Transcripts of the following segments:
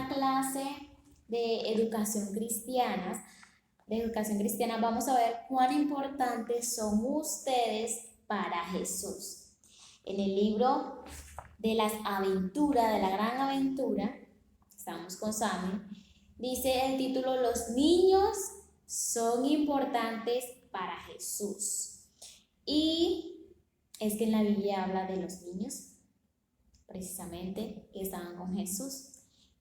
esta clase de educación cristiana, vamos a ver cuán importantes son ustedes para Jesús. En el libro de las aventuras, de la gran aventura, estamos con Sammy, dice el título: Los niños son importantes para Jesús. Y es que en la Biblia habla de los niños, precisamente, que estaban con Jesús.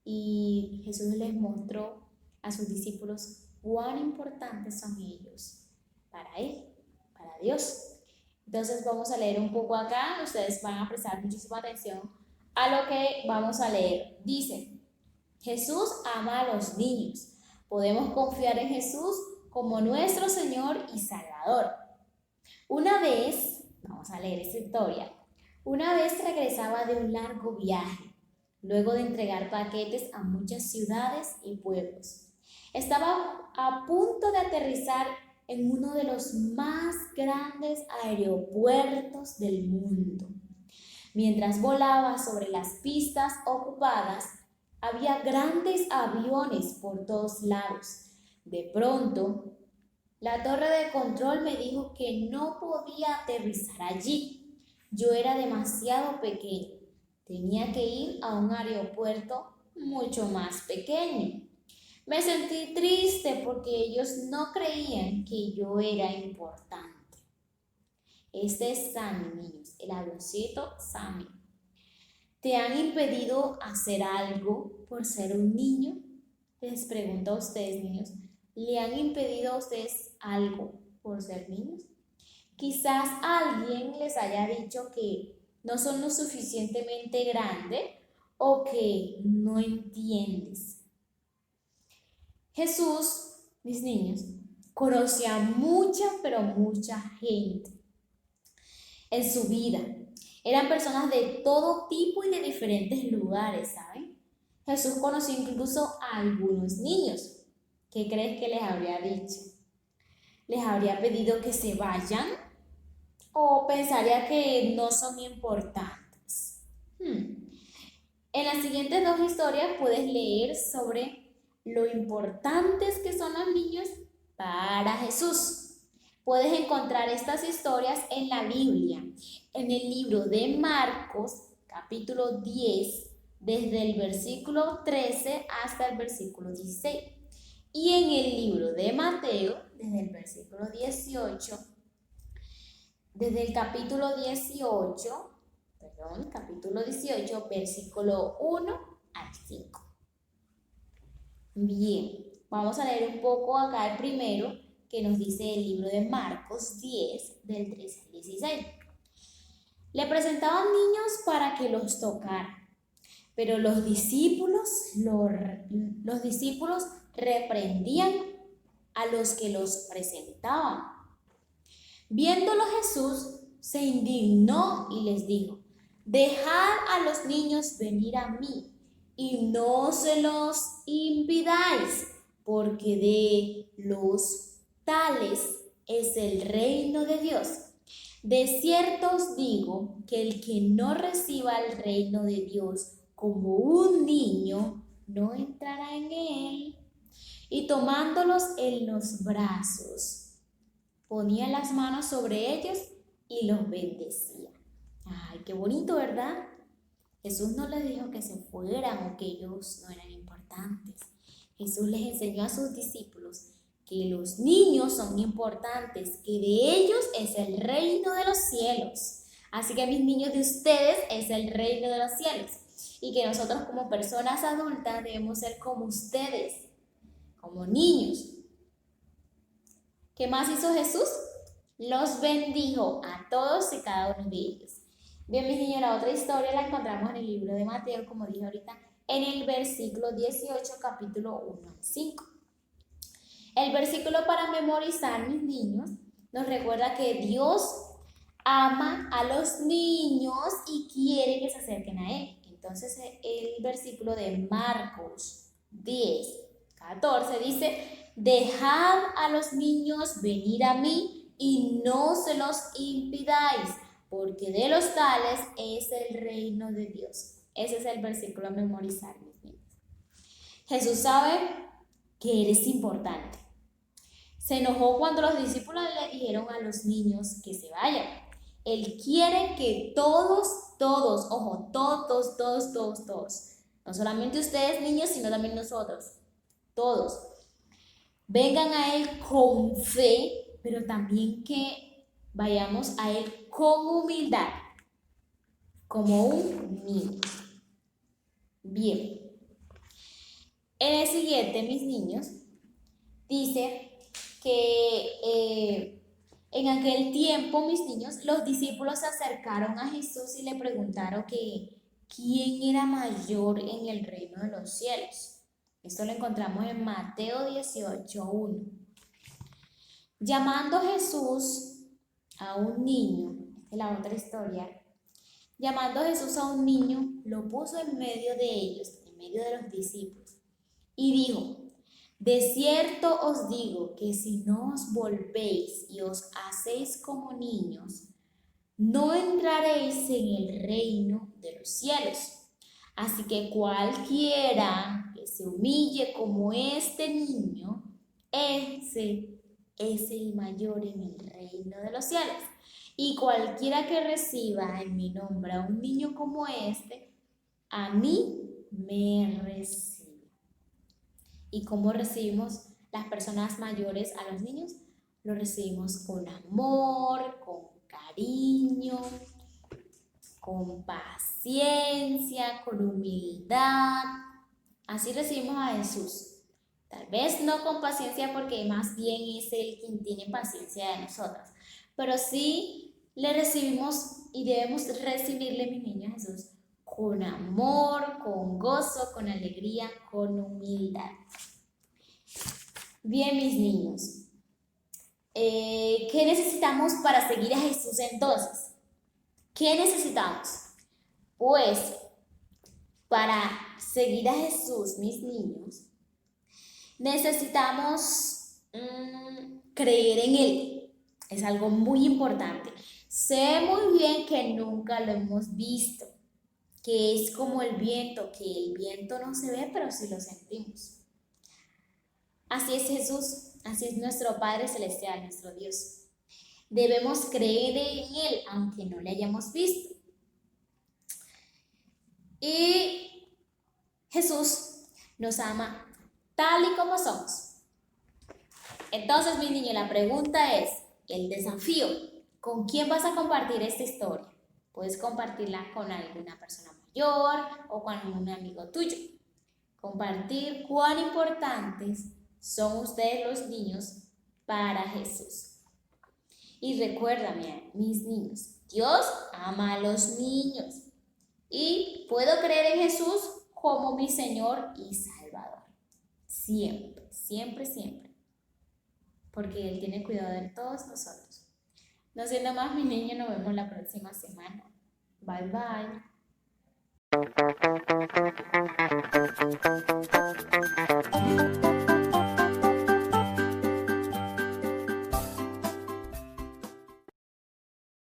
Y Jesús les mostró a sus discípulos cuán importantes son ellos para Él, para Dios. Entonces vamos a leer un poco acá, ustedes van a prestar muchísima atención a lo que vamos a leer. Dice: Jesús ama a los niños. Podemos confiar en Jesús como nuestro Señor y Salvador. Una vez, vamos a leer esta historia, una vez regresaba de un largo viaje, luego de entregar paquetes a muchas ciudades y pueblos. Estaba a punto de aterrizar en uno de los más grandes aeropuertos del mundo. Mientras volaba sobre las pistas ocupadas, había grandes aviones por todos lados. De pronto, la torre de control me dijo que no podía aterrizar allí. Yo era demasiado pequeño. Tenía que ir a un aeropuerto mucho más pequeño. Me sentí triste porque ellos no creían que yo era importante. Este es Sammy, niños, el avioncito Sammy. ¿Te han impedido hacer algo por ser un niño? Les pregunto a ustedes, niños. ¿Le han impedido a ustedes algo por ser niños? Quizás alguien les haya dicho que no son lo suficientemente grandes o que no entiendes. Jesús, mis niños, conocía mucha, pero mucha gente en su vida. Eran personas de todo tipo y de diferentes lugares, ¿saben? Jesús conoció incluso a algunos niños. ¿Qué crees que les habría dicho? ¿Les habría pedido que se vayan? ¿O pensaría que no son importantes? En las siguientes dos historias puedes leer sobre lo importantes que son los niños para Jesús. Puedes encontrar estas historias en la Biblia, en el libro de Marcos, capítulo 10, desde el versículo 13 hasta el versículo 16. Y en el libro de Mateo, desde el versículo 18, desde el capítulo 18, versículo 1 al 5. Bien, vamos a leer un poco acá el primero, que nos dice el libro de Marcos 10, del 13 al 16. Le presentaban niños para que los tocara, pero los discípulos reprendían a los que los presentaban. Viéndolo Jesús se indignó y les dijo: dejad a los niños venir a mí y no se los impidáis, porque de los tales es el reino de Dios. De cierto os digo que el que no reciba el reino de Dios como un niño, no entrará en él. Y tomándolos en los brazos, ponía las manos sobre ellos y los bendecía. Ay, qué bonito, ¿verdad? Jesús no les dijo que se fueran o que ellos no eran importantes. Jesús les enseñó a sus discípulos que los niños son importantes, que de ellos es el reino de los cielos. Así que mis niños, de ustedes es el reino de los cielos. Y que nosotros como personas adultas debemos ser como ustedes, como niños. ¿Qué más hizo Jesús? Los bendijo a todos y cada uno de ellos. Bien, mis niños, la otra historia la encontramos en el libro de Mateo, como dije ahorita, en el versículo 18, capítulo 1 al 5. El versículo para memorizar, mis niños, nos recuerda que Dios ama a los niños y quiere que se acerquen a Él. Entonces, el versículo de Marcos 10, 14 dice: dejad a los niños venir a mí y no se los impidáis, porque de los tales es el reino de Dios. Ese es el versículo a memorizar, mis niños. Jesús sabe que eres importante. Se enojó cuando los discípulos le dijeron a los niños que se vayan. Él quiere que todos, ojo, todos, no solamente ustedes niños, sino también nosotros, todos, vengan a Él con fe, pero también que vayamos a Él con humildad, como un niño. Bien. En el siguiente, mis niños, dice que en aquel tiempo, mis niños, los discípulos se acercaron a Jesús y le preguntaron que quién era mayor en el reino de los cielos. Esto lo encontramos en Mateo 18:1. Llamando Jesús a un niño, esta es la otra historia, llamando Jesús a un niño, lo puso en medio de ellos, en medio de los discípulos, y dijo: de cierto os digo que si no os volvéis y os hacéis como niños, no entraréis en el reino de los cielos. Así que cualquiera que se humille como este niño, ese es el mayor en el reino de los cielos. Y cualquiera que reciba en mi nombre a un niño como este, a mí me recibe. ¿Y cómo recibimos las personas mayores a los niños? Lo recibimos con amor, con cariño, con paciencia, con humildad. Así recibimos a Jesús. Tal vez no con paciencia, porque más bien es Él quien tiene paciencia de nosotros, pero sí le recibimos y debemos recibirle, mi niño Jesús, con amor, con gozo, con alegría, con humildad. Bien, mis niños, ¿qué necesitamos para seguir a Jesús entonces? ¿Qué necesitamos? Pues para seguir a Jesús, mis niños, necesitamos creer en Él. Es algo muy importante. Sé muy bien que nunca lo hemos visto, que es como el viento, que el viento no se ve, pero sí lo sentimos. Así es Jesús, así es nuestro Padre Celestial, nuestro Dios. Debemos creer en Él, aunque no le hayamos visto. Y Jesús nos ama tal y como somos. Entonces, mi niño, la pregunta es, el desafío, ¿con quién vas a compartir esta historia? Puedes compartirla con alguna persona mayor o con algún amigo tuyo. Compartir cuán importantes son ustedes los niños para Jesús. Y recuérdame, mis niños, Dios ama a los niños. Y puedo creer en Jesús como mi Señor y Salvador. Siempre, siempre, siempre. Porque Él tiene cuidado de todos nosotros. No siendo más, mi niño, nos vemos la próxima semana. Bye, bye.